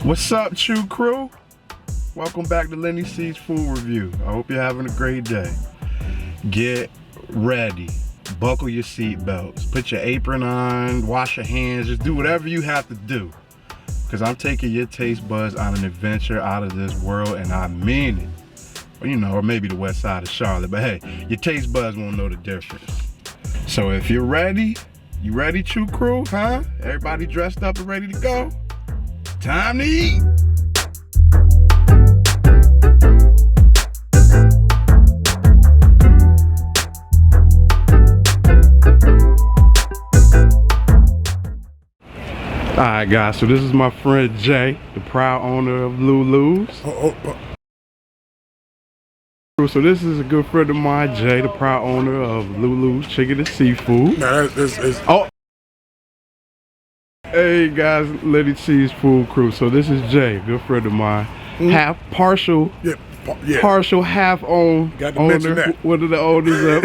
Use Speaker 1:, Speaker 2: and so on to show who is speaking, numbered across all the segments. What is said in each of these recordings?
Speaker 1: What's up, Chew Crew? Welcome back to lennyc's Food Review. I hope you're having a great day. Get ready. Buckle your seatbelts. Put your apron on. Wash your hands. Just do whatever you have to do. Because I'm taking your taste buds on an adventure out of this world, and I mean it. Well, you know, or maybe the west side of Charlotte. But hey, your taste buds won't know the difference. So if you're ready, you ready, Chew Crew? Huh? Everybody dressed up and ready to go? Time to eat. Alright guys, so this is my friend Jay, the proud owner of Lulu's. So this is a good friend of mine, Jay, the proud owner of Lulu's Chicken and Seafood.
Speaker 2: Nah, this is...
Speaker 1: Oh! Hey guys, lennyc's Food Crew. So this is Jay, a good friend of mine. Half partial, partial, half owned owner, one of the owners of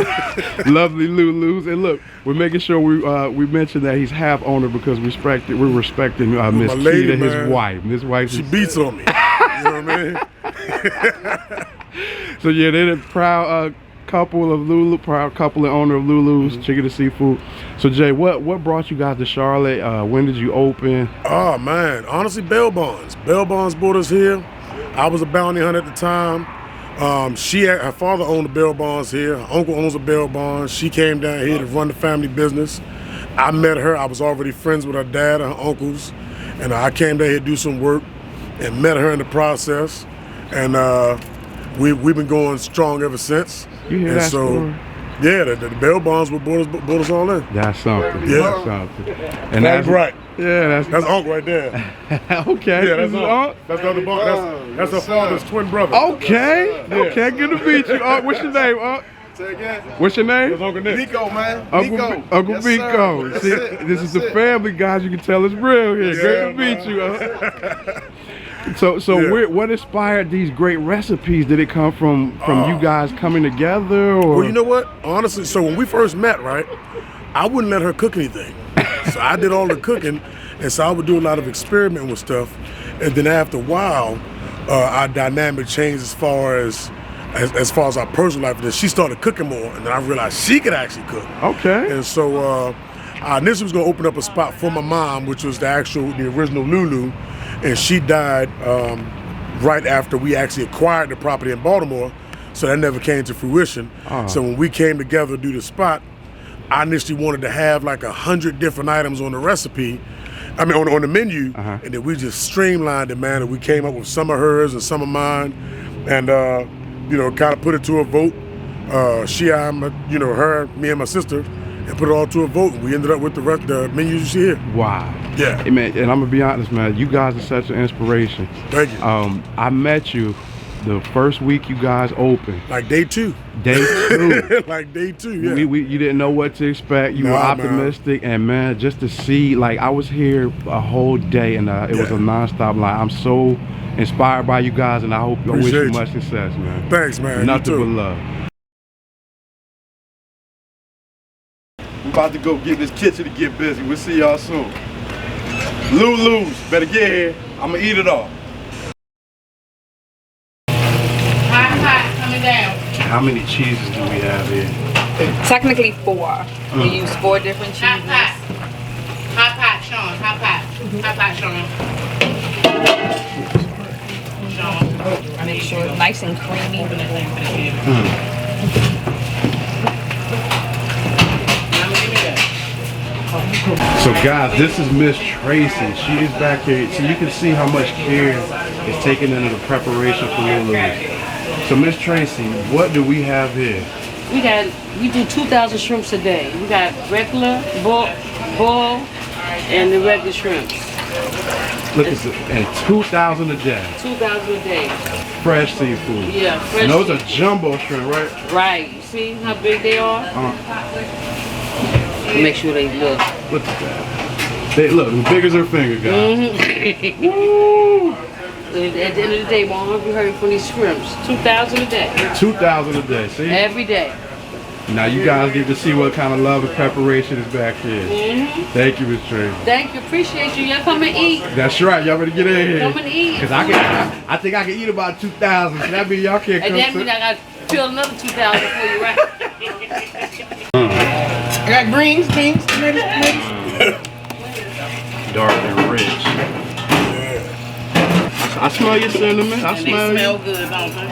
Speaker 1: lovely Lulu's. And look, we're making sure we mention that he's half owner because we're respecting Miss Keita, his wife. His wife,
Speaker 2: she beats on me. You know what I mean?
Speaker 1: So yeah, they're the proud couple of Lulu, proud couple and owner of Lulu's Chicken and Seafood. So Jay, what brought you guys to Charlotte? When did you open?
Speaker 2: Oh man, honestly, bail bonds. Bail bonds brought us here. I was a bounty hunter at the time. Her father owned the bail bonds here. Her uncle owns a bail bond. She came down here to run the family business. I met her. I was already friends with her dad and her uncles, and I came down here to do some work and met her in the process. And we've been going strong ever since.
Speaker 1: You hear that story?
Speaker 2: Yeah, the bail bonds will brought us all in.
Speaker 1: That's something.
Speaker 2: Yeah.
Speaker 1: That's something. And
Speaker 2: that's right.
Speaker 1: Yeah,
Speaker 2: that's Unc right there.
Speaker 1: Okay.
Speaker 2: Yeah, that's Unc. That's the other bond. That's her father's twin brother.
Speaker 1: Okay. Yeah. Okay, good to meet you. Unc, what's your name, Unc?
Speaker 3: Say again.
Speaker 1: What's your name?
Speaker 2: It's Uncle Nick.
Speaker 3: Nico, man.
Speaker 1: Uncle
Speaker 3: Yes,
Speaker 1: Nico. See, this is the family, guys. You can tell it's real here.
Speaker 2: Yeah,
Speaker 1: Great to meet you, Unc. So what inspired these great recipes? Did it come from you guys coming together, or?
Speaker 2: Well, you know what? Honestly, so when we first met, right, I wouldn't let her cook anything. So I did all the cooking, and so I would do a lot of experimenting with stuff. And then after a while, our dynamic changed as far as our personal life. And then she started cooking more, and then I realized she could actually cook.
Speaker 1: Okay.
Speaker 2: And so I initially was going to open up a spot for my mom, which was the original Lulu. And she died right after we actually acquired the property in Baltimore, so that never came to fruition. So when we came together to do the spot, I initially wanted to have like 100 different items on the recipe, on the menu, and then we just streamlined it, man, and we came up with some of hers and some of mine, and kind of put it to a vote. Her, me and my sister, and put it all to a vote, and we ended up with the menus you see here.
Speaker 1: Wow.
Speaker 2: Yeah.
Speaker 1: Hey, man, and I'm gonna be honest, man, you guys are such an inspiration.
Speaker 2: Thank you.
Speaker 1: I met you the first week you guys opened.
Speaker 2: Like day two.
Speaker 1: Day two.
Speaker 2: Like day two, yeah.
Speaker 1: You didn't know what to expect. You were optimistic, man. And man, just to see, like, I was here a whole day, and it was a nonstop line. I'm so inspired by you guys, and I wish you much success, man.
Speaker 2: Thanks, man.
Speaker 1: Nothing but love.
Speaker 3: We're about to go get this kitchen to get busy. We'll see y'all soon. Lulu's, better get here. I'm gonna eat it all.
Speaker 4: Hot, coming down.
Speaker 1: How many cheeses do we have here?
Speaker 4: Technically 4. We use 4 different cheeses. Hot pot, Sean. Hot pot, Sean. Make sure it's nice and creamy.
Speaker 1: So guys, this is Miss Tracy. She is back here, so you can see how much care is taken into the preparation for Lulu's. So Miss Tracy, what do we have here?
Speaker 5: We do 2,000 shrimps a day. We got regular, bull, and the regular shrimps.
Speaker 1: Look at this, and 2,000 a day.
Speaker 5: 2,000 a day.
Speaker 1: Fresh seafood.
Speaker 5: Yeah, fresh.
Speaker 1: And those are jumbo shrimp, right?
Speaker 5: Right. You see how big they are? Make sure they look.
Speaker 1: Look at that. They look as big as her finger, guys.
Speaker 5: Woo! At the end of the day, we're hungry from these shrimps. 2,000 a day.
Speaker 1: 2,000 a day, see?
Speaker 5: Every day.
Speaker 1: Now you guys get to see what kind of love and preparation is back here. Thank you, Miss Trey.
Speaker 5: Thank you, appreciate you. Y'all come and eat.
Speaker 1: That's right, y'all better get in here.
Speaker 5: Come and eat.
Speaker 1: Cause I think I can eat about 2,000. So that means y'all can't come.
Speaker 5: And that means I got to fill another 2,000 for you, right?
Speaker 4: I got greens, tomatoes.
Speaker 1: Dark and rich. I smell your cinnamon. I smell
Speaker 5: They smell
Speaker 1: you.
Speaker 5: good, don't they?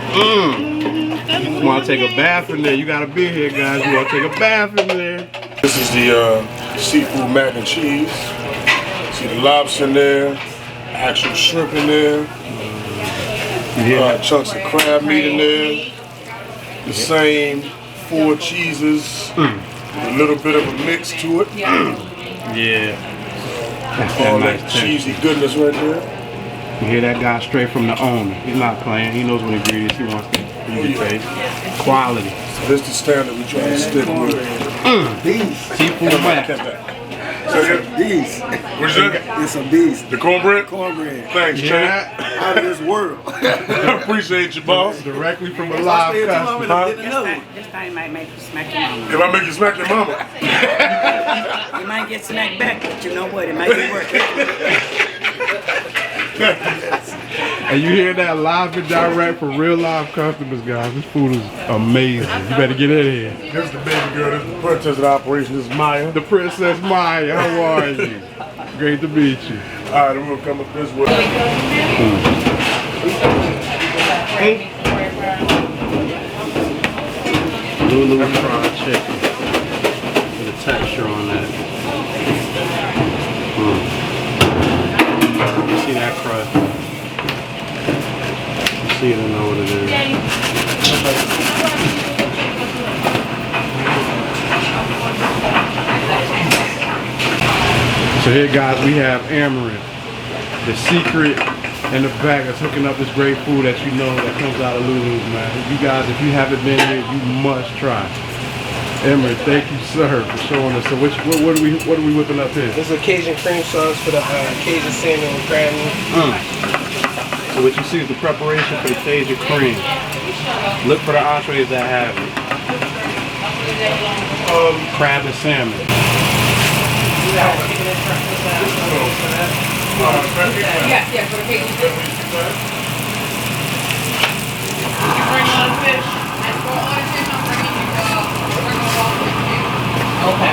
Speaker 1: You want to take a bath in there? You gotta be here, guys. You want to take a bath in there?
Speaker 2: This is the seafood mac and cheese. See the lobster in there, actual shrimp in there, chunks of crab meat in there, the same 4 cheeses, a little bit of a mix to it.
Speaker 1: Yeah.
Speaker 2: All that cheesy goodness right there.
Speaker 1: You hear that guy straight from the owner. He's not playing. He knows what ingredients he wants to taste. Quality.
Speaker 2: So this is the standard we try to stick with.
Speaker 6: These.
Speaker 1: Seafood and mac.
Speaker 6: These.
Speaker 2: What's that?
Speaker 6: It's a beast.
Speaker 2: The cornbread?
Speaker 6: Cornbread.
Speaker 2: Thanks,
Speaker 1: Yeah.
Speaker 2: Chad.
Speaker 6: Out of this world.
Speaker 2: Appreciate you, boss.
Speaker 1: Directly from a live customer.
Speaker 7: This time might make you smack your mama.
Speaker 2: If I make you smack your mama.
Speaker 7: You might get smacked back, but you know what? It might be worth it.
Speaker 1: And you hear that live and direct from real live customers, guys. This food is amazing. You better get in here.
Speaker 2: This is the baby girl. This is the princess of the operation. This is Maya.
Speaker 1: The Princess Maya, how are you? Great to meet you.
Speaker 2: All right, I'm gonna come up this way.
Speaker 1: Lulu fried chicken. With a texture on that. You see that crust? You see it and know what it is. So here, guys, we have Amaranth, the secret in the back that's hooking up this great food that you know that comes out of Lulu's, man. You guys, if you haven't been here, you must try. Amaranth, thank you, sir, for showing us. So what are we whipping up here?
Speaker 8: This is a Cajun cream sauce for the Cajun salmon and crab meat.
Speaker 1: So what you see is the preparation for the Cajun cream. Look for the entrees that have it. Crab and salmon.
Speaker 4: Yeah, for the Cajun. Did you bring on fish? I'm bringing you okay.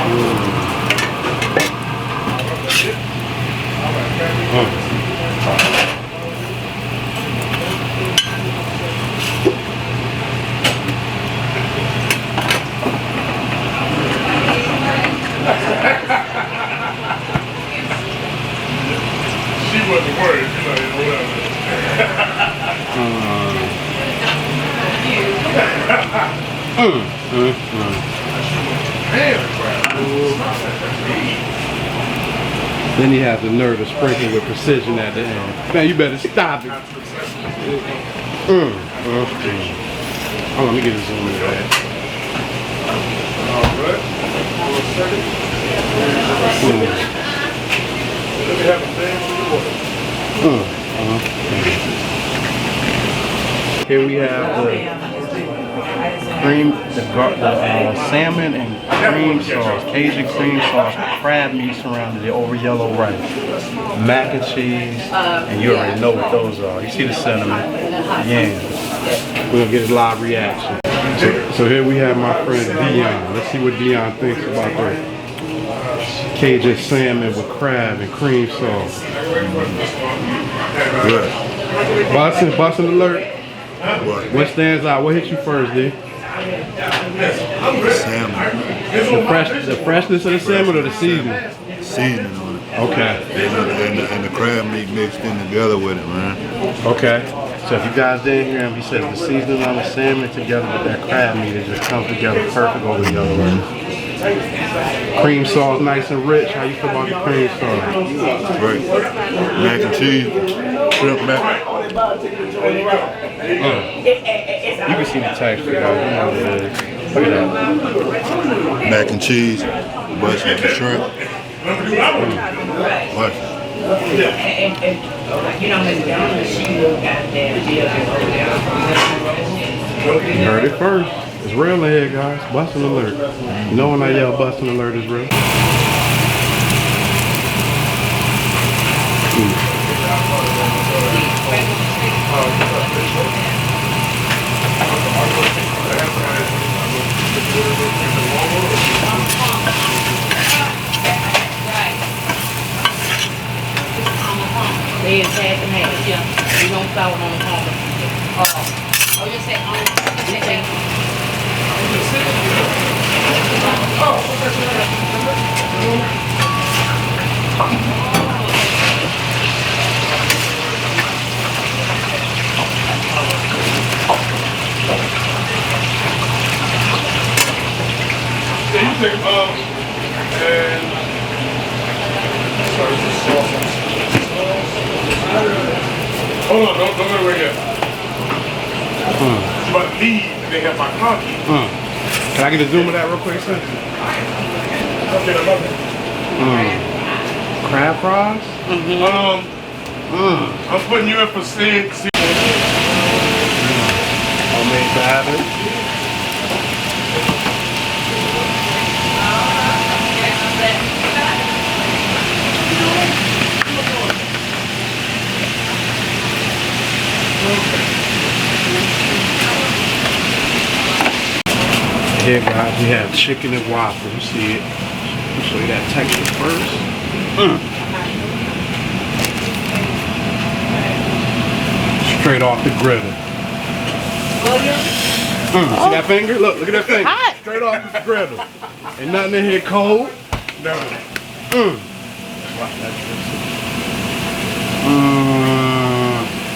Speaker 2: She wasn't worried. She's like, whatever.
Speaker 1: Then he has the nerve to sprinkle with precision at the end. Man, you better stop it. Oh, let me get this on there. Here we have the salmon and cream sauce, Cajun cream sauce, crab meat surrounded it over yellow rice, mac and cheese, and you already know what those are. You see the cinnamon, yams. We're gonna get a live reaction. So here we have my friend Dion. Let's see what Dion thinks about the Cajun salmon with crab and cream sauce.
Speaker 9: Good.
Speaker 1: Bussin' alert. What stands out? What hit you first, D?
Speaker 9: Salmon.
Speaker 1: The freshness of the salmon or the seasoning?
Speaker 9: Seasoning on it.
Speaker 1: Okay.
Speaker 9: And the crab meat mixed in together with it, man.
Speaker 1: Okay. So if you guys didn't hear him, he says the seasoning on the salmon together with that crab meat, it just comes together perfect over the yellow rice. Cream sauce, nice and rich. How you feel about the cream sauce?
Speaker 9: Great. Mac and cheese, shrimp mac.
Speaker 1: You can see the texture, guys. You know what it is. Look at that.
Speaker 9: Mac and cheese, busting the shrimp. What?
Speaker 1: You heard it first. It's real in here, guys. Busting alert. You know when I yell busting alert is real.
Speaker 5: They is half and half, yeah. We don't sell it on the home. Oh, you say on
Speaker 2: Hold on, don't go away yet. But leave and they have my car key.
Speaker 1: Can I get a zoom of that real quick, sir?
Speaker 2: Okay, I love it.
Speaker 1: Crab fries?
Speaker 2: I'm putting you in for six.
Speaker 1: Homemade salad. Here, guys, we have chicken and waffles. See it? Let me show you that texture first. Straight off the griddle. See that finger? Look at that finger.
Speaker 5: Hot.
Speaker 1: Straight off the griddle. Ain't nothing in here cold.
Speaker 2: No.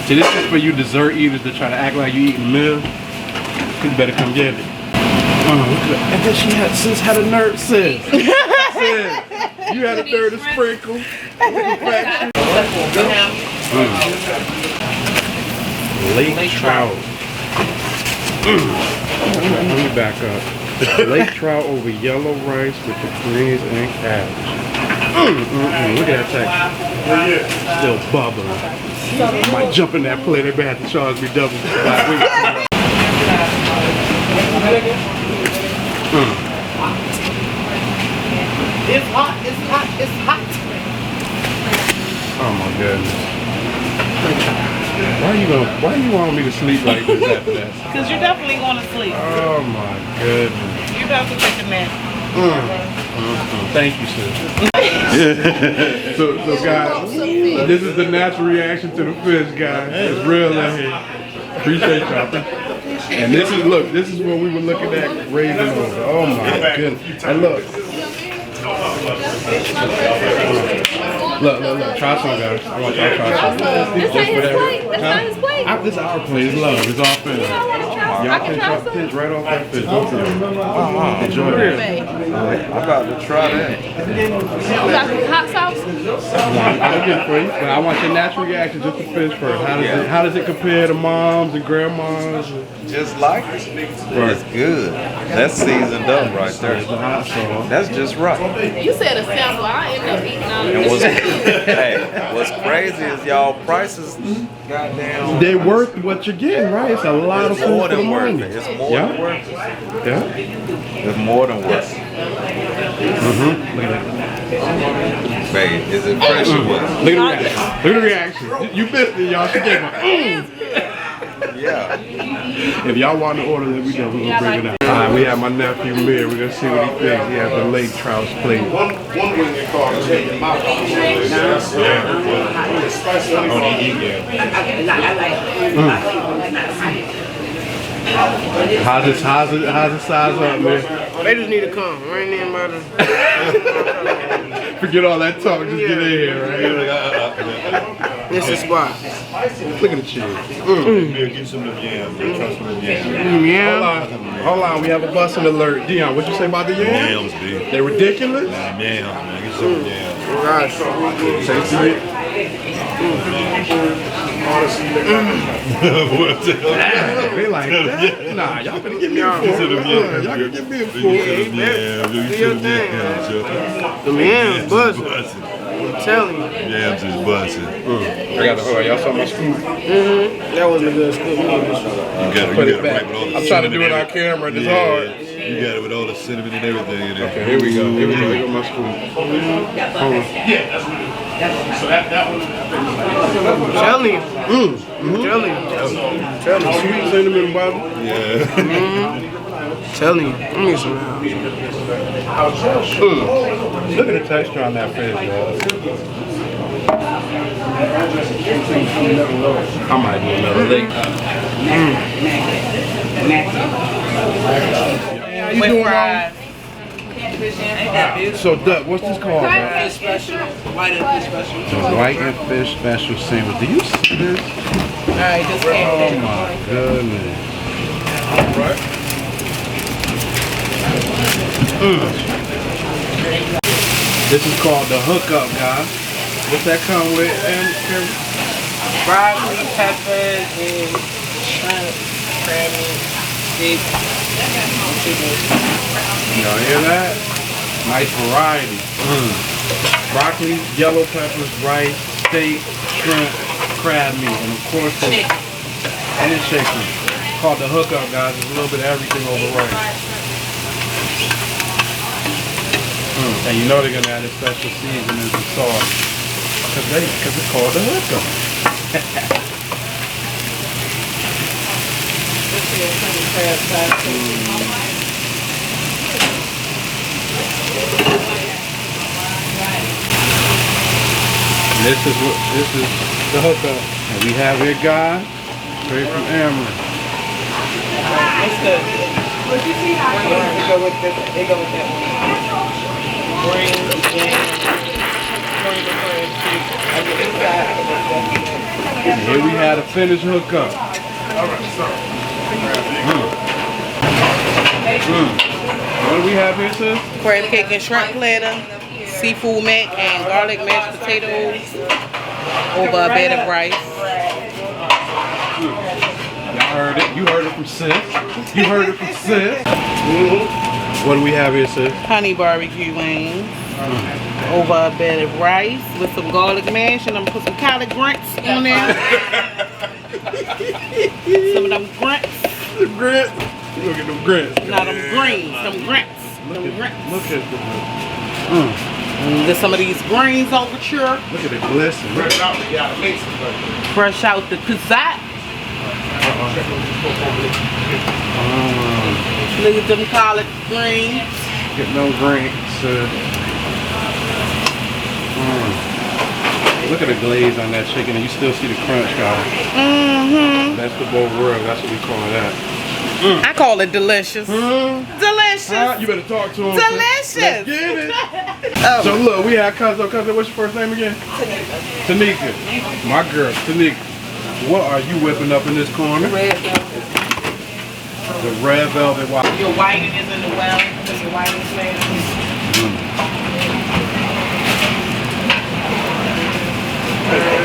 Speaker 1: See, this is for you dessert eaters to try to act like you eating a meal. You better come get it. And then she had a nerve, sis. You had a nerve to sprinkle. Lake trout. Let me back up. Lake trout over yellow rice with the greens and cabbage. Look at that texture. Still bubbling. I might jump in that plate. They may have to charge me double for 5 weeks.
Speaker 5: It's hot, it's hot, it's hot.
Speaker 1: Oh my goodness. Why you want me to sleep like this after that?
Speaker 5: Because you definitely want to sleep.
Speaker 1: Oh my goodness.
Speaker 5: You have to take a nap.
Speaker 1: Thank you, sir. so guys, this is the natural reaction to the fish, guys. It's real in here. Appreciate y'all. And this is what we were looking at raising over. Oh my goodness. And look. Look, try some, guys. I want y'all to try some.
Speaker 4: That's not his plate. That's not his plate.
Speaker 1: This is our plate. It's love. It's all fish. Y'all can try fish right off that fish. Both of you. Enjoy it.
Speaker 9: I'm about to try that.
Speaker 4: You got some hot sauce?
Speaker 1: I'll get it for you, but I want your natural reaction just to fish first. How does it compare to moms and grandmas?
Speaker 9: Just like it. It's good. That's seasoned up right there.
Speaker 1: The hot sauce.
Speaker 9: That's just right.
Speaker 4: You said a sample. I ended up eating all of this.
Speaker 9: Hey, what's crazy is y'all prices, goddamn.
Speaker 1: They're worth what you're getting, right? It's a lot of
Speaker 9: It's
Speaker 1: food
Speaker 9: more
Speaker 1: for the
Speaker 9: than worth
Speaker 1: money.
Speaker 9: it. It's more than worth it.
Speaker 1: Yeah.
Speaker 9: It's more than worth it.
Speaker 1: Look at that.
Speaker 9: Babe, is it fresh or what?
Speaker 1: Look at the reaction. Look at the reaction. You missed it, y'all. She gave me.
Speaker 9: Yeah.
Speaker 1: If y'all want to order that, we're gonna bring it out. Alright, we have my nephew Mir. We're gonna see what he thinks. He has the lake trout's plate.
Speaker 3: One wing they call it.
Speaker 1: How's it size up, man?
Speaker 8: They just need to come. I ain't even about to.
Speaker 1: Forget all that talk, just get in here, right?
Speaker 8: This is spot.
Speaker 1: Look at the cheese.
Speaker 9: Get some of the yams. Try some of the yams.
Speaker 8: Yeah.
Speaker 1: Hold on, we have a busting alert. Dion, what you say about the yams?
Speaker 9: Yams, dude.
Speaker 1: They're ridiculous?
Speaker 9: Yams, man. Get some of the yams.
Speaker 8: Gosh.
Speaker 1: Tasty it? They like that? Nah, y'all better give me a fork. Y'all can give me a fork.
Speaker 8: The man's busting. I'm telling you.
Speaker 3: Yams is busting.
Speaker 1: I got hold on, y'all saw my scoop?
Speaker 8: That wasn't a good scoop.
Speaker 3: You got
Speaker 1: Put
Speaker 3: it
Speaker 1: it back.
Speaker 3: right with all the
Speaker 1: I'm trying to do it
Speaker 3: cinnamon
Speaker 1: on camera, it's
Speaker 3: Yeah,
Speaker 1: hard.
Speaker 3: You got it with all the cinnamon and everything in there.
Speaker 1: Okay, here we go. Here we go. Here go my scoop. Hold on.
Speaker 8: I'm telling you. I'm telling you.
Speaker 1: Sweet cinnamon bubble.
Speaker 3: Yeah.
Speaker 8: Telling you. Let me get some now.
Speaker 1: Look at the texture on that fish, y'all. I might do another lick. How you doing,
Speaker 4: fries.
Speaker 1: So, Duck, what's this called, man?
Speaker 8: White and fish special.
Speaker 1: The white and fish special sandwich. Do you see this?
Speaker 4: Alright, just
Speaker 1: Oh my goodness. This is called the hookup, guys. What's that come with? And
Speaker 8: Broccoli, peppers, and shrimp, crab meat, steak, chicken.
Speaker 1: y'all hear that? Nice variety. Broccoli, yellow peppers, rice, steak, shrimp, crab meat, and of course and chicken. Called the hookup, guys. It's a little bit of everything over rice. And you know they're gonna add a special seasoning and sauce. Cause it's called the hookup. This is the hookup. And we have here, guys, straight from Amber.
Speaker 8: What's good? They go with that one. Green, jam,
Speaker 1: And here we had a finished hookup. What do we have here, sis?
Speaker 4: Crabcake and shrimp platter, seafood mac and garlic mashed potatoes over a bed of rice.
Speaker 1: Y'all heard it. You heard it from sis. You heard it from sis. What do we have here, sis?
Speaker 4: Honey barbecue wings over a bed of rice with some garlic mash, and I'm gonna put some collard grits on there. Some of them grits.
Speaker 1: The grits. Look at them grits.
Speaker 4: No, them greens, them grits.
Speaker 1: Look at the
Speaker 4: And there's some of these greens over here.
Speaker 1: Look at the glisten.
Speaker 4: Fresh out the pizzat. Look at them collard greens.
Speaker 1: Get no drinks. Look at the glaze on that chicken, and you still see the crunch, guys. That's the bowl rub. That's what we call that.
Speaker 4: I call it delicious. Delicious.
Speaker 1: You better talk to him.
Speaker 4: Delicious.
Speaker 1: Let's get it. So look, we had Cuzzo. Cuzzo, what's your first name again? Tanika. My girl, Tanika. What are you whipping up in this corner?
Speaker 4: Red velvet.
Speaker 1: The red velvet white.
Speaker 4: Your whiting is in the well. Your whiting is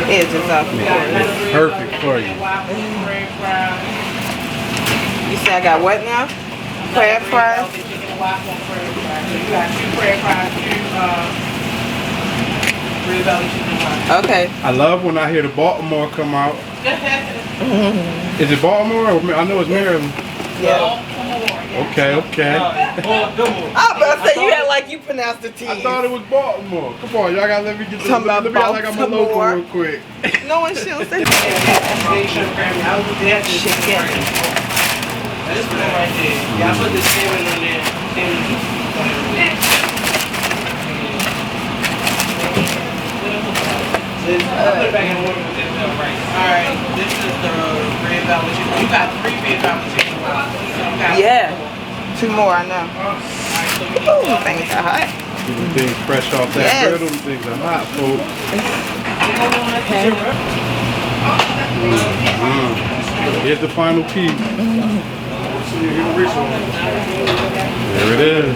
Speaker 4: edges off.
Speaker 1: Perfect for you.
Speaker 4: You say I got what now? Crab fries? Okay.
Speaker 1: I love when I hear the Baltimore come out. Is it Baltimore? Or, I know it's Maryland.
Speaker 4: Yeah.
Speaker 1: Okay.
Speaker 4: I was about to say, you had like you pronounced the T.
Speaker 1: I thought it was Baltimore. Come on, y'all gotta let me get this.
Speaker 4: Talking
Speaker 1: Let me
Speaker 4: about
Speaker 1: like I'm a local
Speaker 4: Baltimore.
Speaker 1: real quick.
Speaker 4: No one should say chicken.
Speaker 8: This one right there. Y'all put the salmon on there. Put it back in order with this right. Alright, this is the red velvet chicken. You got 3 red velvet chicken.
Speaker 4: Yeah. 2 more, I know. Ooh, things are hot.
Speaker 1: Them things fresh off that griddle. Them things are hot, folks. Here's the final piece. There it is.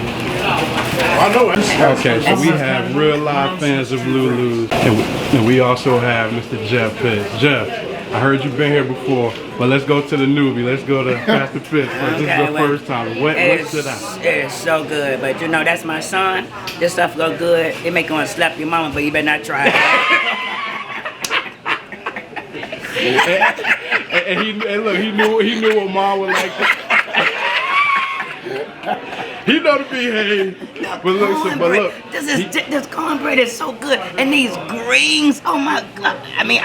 Speaker 2: I know it.
Speaker 1: Okay, so we have real live fans of Lulu's, and we also have Mr. Jeff Pitts. Jeff, I heard you've been here before, but let's go to the newbie. Let's go to Pastor Fitz first. This is your first time. What stood out?
Speaker 7: It's so good, but you know, that's my son. This stuff go good. It make you want to slap your mama, but you better not try it.
Speaker 1: and look, he knew what mom would like. He know to behave. But look.
Speaker 7: This cornbread is so good, and these greens. Oh my God! I mean,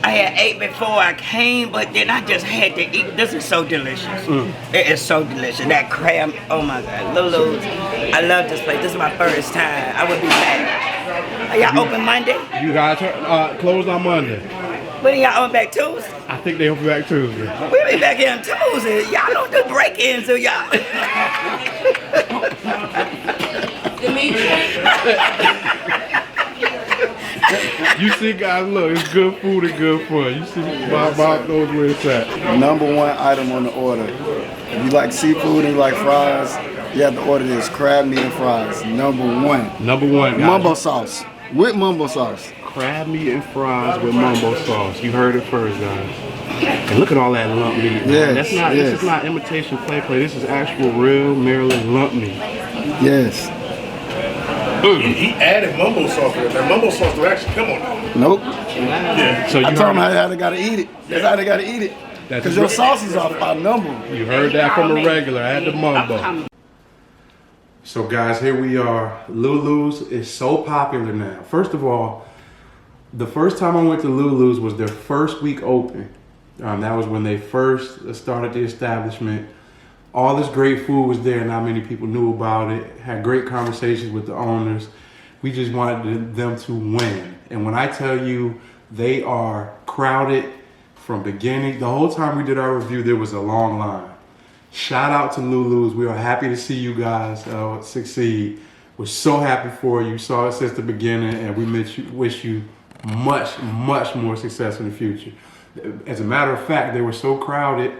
Speaker 7: I had ate before I came, but then I just had to eat. This is so delicious. It is so delicious. That crab. Oh my God, Lulu's. I love this place. This is my first time. I would be back. Are y'all open Monday?
Speaker 1: You guys closed on Monday.
Speaker 7: When y'all open back Tuesday?
Speaker 1: I think they open back Tuesday.
Speaker 7: We'll be back here on Tuesday. Y'all don't do break-ins, do y'all?
Speaker 1: You see, guys, look, it's good food and good fun. You see, Bob knows where it's at.
Speaker 6: #1 item on the order. If you like seafood and you like fries, you have to order this crab meat and fries. #1.
Speaker 1: #1, guys.
Speaker 6: Mumbo sauce. With mumbo sauce.
Speaker 1: Crab meat and fries with mumbo sauce. You heard it first, guys. And look at all that lump meat.
Speaker 6: Yes,
Speaker 1: This is not imitation play. This is actual real Maryland lump meat.
Speaker 6: Yes.
Speaker 2: He added mumbo sauce to it. That mumbo sauce will actually come on it.
Speaker 6: Nope.
Speaker 2: Yeah.
Speaker 1: So you
Speaker 6: I told them how they gotta eat it. That's how they gotta eat it. Because your sauces are by number.
Speaker 1: You heard that from a regular. Add the mumbo. So guys, here we are. Lulu's is so popular now. First of all, the first time I went to Lulu's was their first week open. That was when they first started the establishment. All this great food was there, not many people knew about it. Had great conversations with the owners. We just wanted them to win. And when I tell you they are crowded from beginning, the whole time we did our review, there was a long line. Shout out to Lulu's. We are happy to see you guys succeed. We're so happy for you. Saw it since the beginning, and we wish you much, much more success in the future. As a matter of fact, they were so crowded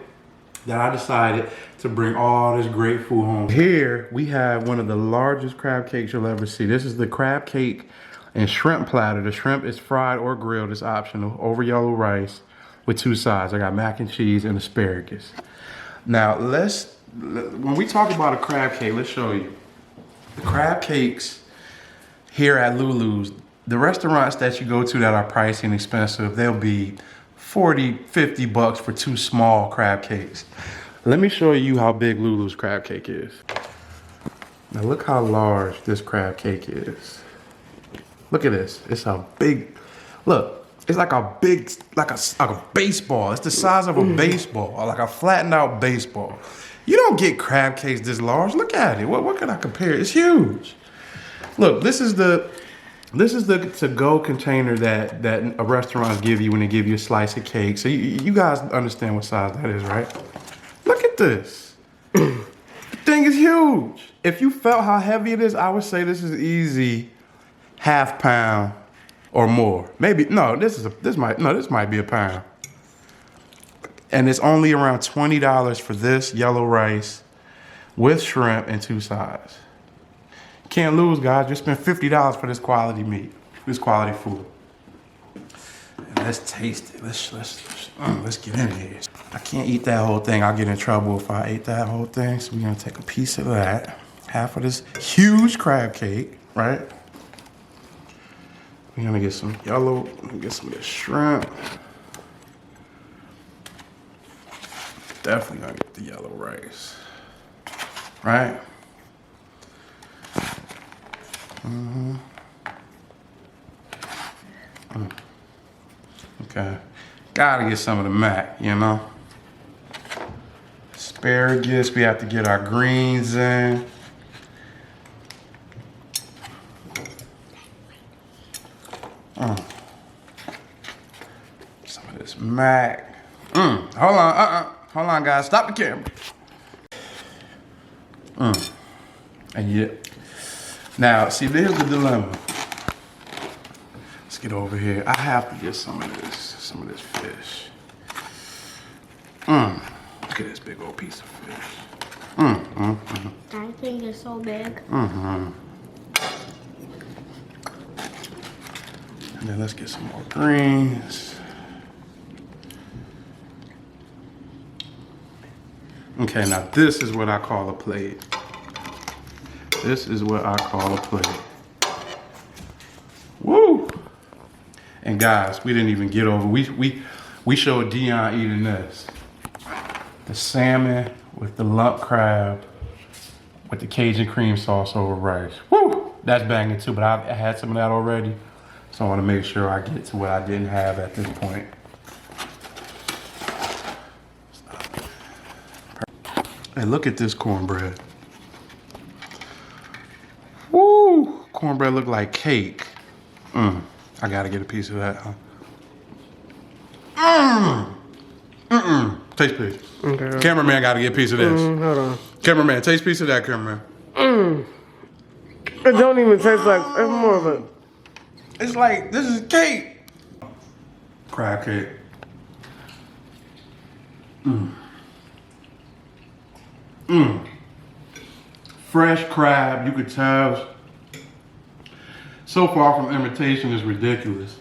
Speaker 1: that I decided to bring all this great food home. Here, we have one of the largest crab cakes you'll ever see. This is the crab cake and shrimp platter. The shrimp is fried or grilled. It's optional. Over yellow rice with 2 sides. I got mac and cheese and asparagus. Now, when we talk about a crab cake, let's show you. The crab cakes here at Lulu's, the restaurants that you go to that are pricey and expensive, they'll be 40, 50 bucks for 2 small crab cakes. Let me show you how big Lulu's crab cake is. Now look how large this crab cake is. Look at this. It's a big, look. It's like a big, like a baseball. It's the size of a baseball, or like a flattened out baseball. You don't get crab cakes this large. Look at it. What can I compare? It's huge. Look, this is the to-go container that a restaurants give you when they give you a slice of cake. So you guys understand what size that is, right? Look at this. The thing is huge. If you felt how heavy it is, I would say this is easy ½ pound. Or more. Maybe, no, this might be a pound. And it's only around $20 for this yellow rice with shrimp and 2 sides. Can't lose, guys. Just spend $50 for this quality meat, this quality food. And let's taste it. Let's get in here. I can't eat that whole thing. I'll get in trouble if I ate that whole thing. So we're gonna take a piece of that. Half of this huge crab cake, right? We're gonna get some yellow, get some of this shrimp. Definitely gonna get the yellow rice, right? Okay, gotta get some of the mac, you know? Asparagus, we have to get our greens in. Some of this mac. Hold on, guys. Stop the camera. And yeah. Now, see, there's the dilemma. Let's get over here. I have to get some of this fish. Look at this big old piece of fish.
Speaker 10: I think it's so big.
Speaker 1: And then let's get some more greens. Okay, now this is what I call a plate. This is what I call a plate. Woo! And guys, we didn't even get over. We showed Dion eating this. The salmon with the lump crab with the Cajun cream sauce over rice. Woo! That's banging too, but I had some of that already. So I want to make sure I get to what I didn't have at this point. Hey, look at this cornbread. Woo! Cornbread look like cake. I gotta get a piece of that, huh? Taste please. Okay. Cameraman gotta get a piece of this.
Speaker 11: Hold on.
Speaker 1: Cameraman, taste a piece of that, cameraman.
Speaker 11: It don't even taste like, it's more of a...
Speaker 1: It's like, this is cake. Crab cake. Fresh crab, you could tell. So far from imitation is ridiculous.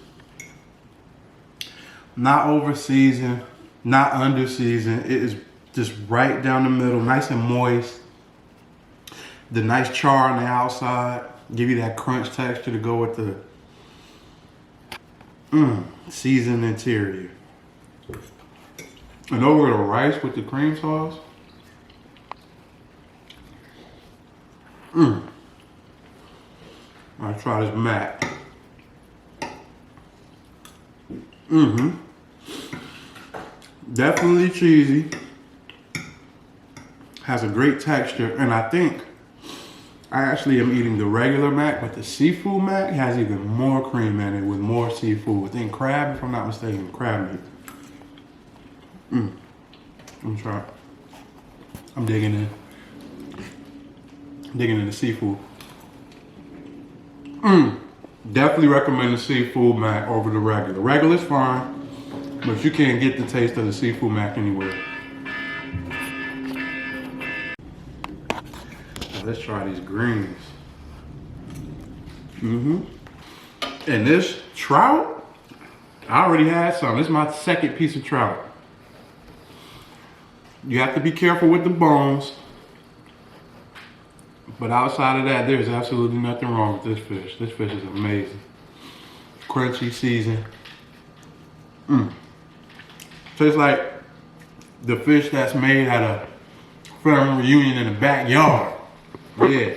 Speaker 1: Not over seasoned, not under seasoned. It is just right down the middle, nice and moist. The nice char on the outside, give you that crunch texture to go with the seasoned interior. And over the rice with the cream sauce. I'll try this mac. Definitely cheesy. Has a great texture, and I think I actually am eating the regular mac, but the seafood mac has even more cream in it with more seafood. I think crab, if I'm not mistaken, crab meat. I'm trying. I'm digging in. Digging in the seafood. Definitely recommend the seafood mac over the regular. Regular's fine, but you can't get the taste of the seafood mac anywhere. Now let's try these greens. And this trout, I already had some. This is my second piece of trout. You have to be careful with the bones. But outside of that, there's absolutely nothing wrong with this fish. This fish is amazing. Crunchy, seasoned. Tastes like the fish that's made at a family reunion in the backyard. Yeah.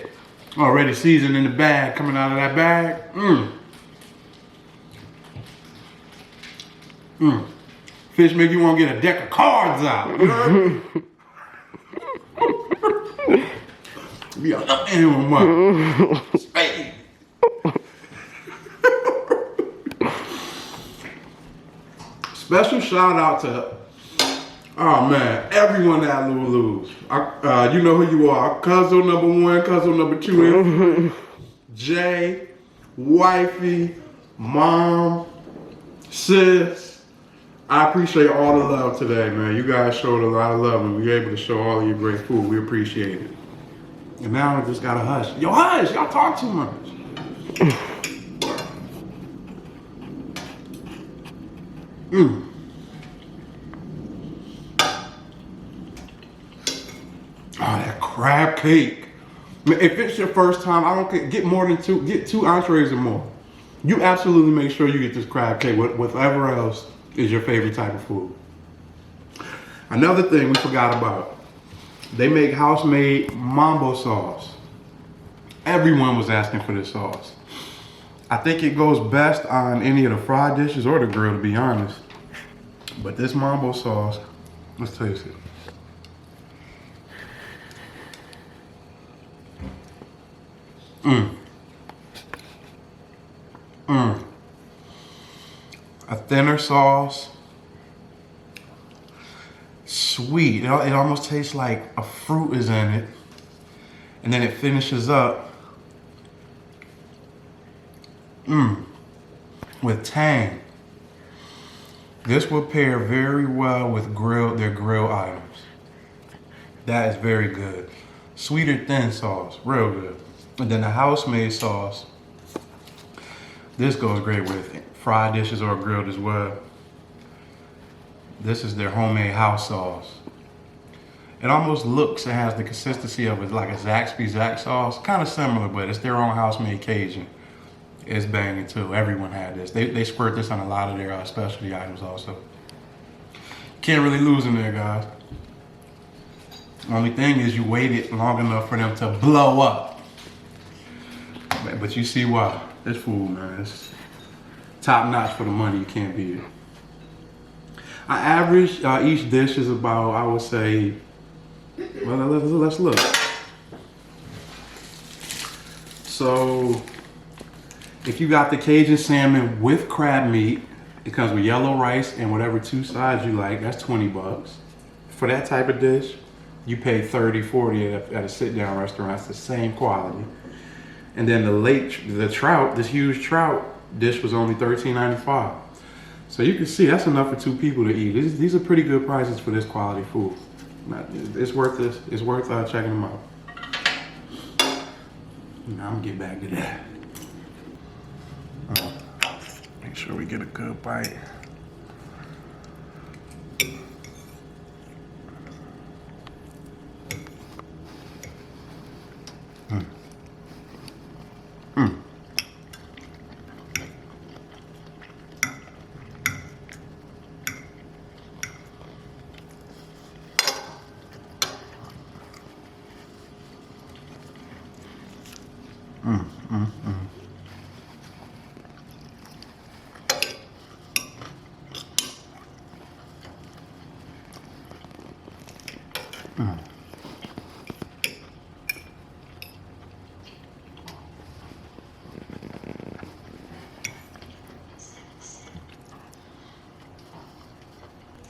Speaker 1: Already seasoned in the bag, coming out of that bag. Fish make you want to get a deck of cards out. Be an animal. Spade. Special shout out to, oh man, everyone at Lulu's. You know who you are. Cousin number 1, cousin number 2, Jay, wifey, mom, sis. I appreciate all the love today, man. You guys showed a lot of love and we were able to show all of your great food. We appreciate it. And now I just gotta hush. Yo, hush! Y'all talk too much. Oh, that crab cake. If it's your first time, I don't care. Get more than 2. Get 2 entrees or more. You absolutely make sure you get this crab cake with whatever else is your favorite type of food. Another thing we forgot about. They make house-made mambo sauce. Everyone was asking for this sauce. I think it goes best on any of the fried dishes or the grill, to be honest. But this mambo sauce, let's taste it. A thinner sauce. Sweet. It almost tastes like a fruit is in it. And then it finishes up with tang. This will pair very well with their grill items. That is very good. Sweeter thin sauce, real good. And then the house-made sauce. This goes great with fried dishes or grilled as well. This is their homemade house sauce. It almost looks, it has the consistency of it like a Zaxby's sauce. Kind of similar, but it's their own house-made Cajun. It's banging too. Everyone had this. They squirt this on a lot of their specialty items also. Can't really lose in there, guys. Only thing is you waited long enough for them to blow up. But you see why. This food, man, it's top notch for the money. You can't beat it. I average each dish is about, I would say, well, let's look. So, if you got the Cajun salmon with crab meat, it comes with yellow rice and whatever 2 sides you like, that's 20 bucks. For that type of dish, you pay 30, 40 at a sit-down restaurant. It's the same quality. And then the trout, this huge trout dish was only $13.95. So you can see that's enough for 2 people to eat. These are pretty good prices for this quality food. It's worth this. It's worth checking them out. Now I'm gonna get back to that. Make sure we get a good bite.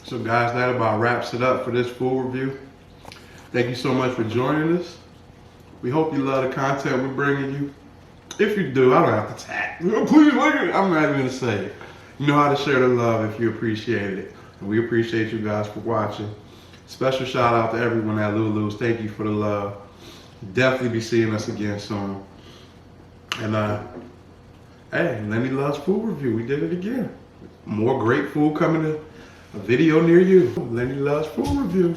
Speaker 1: So guys, that about wraps it up for this food review. Thank you so much for joining us. We hope you love the content we're bringing you. If you do, I don't have to tag. Please like it. I'm not even gonna say it. You know how to share the love if you appreciate it. And we appreciate you guys for watching. Special shout out to everyone at Lulu's. Thank you for the love. Definitely be seeing us again soon. And hey, Lenny loves food review. We did it again. More great food coming to a video near you. Lenny loves food review.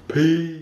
Speaker 1: Peace.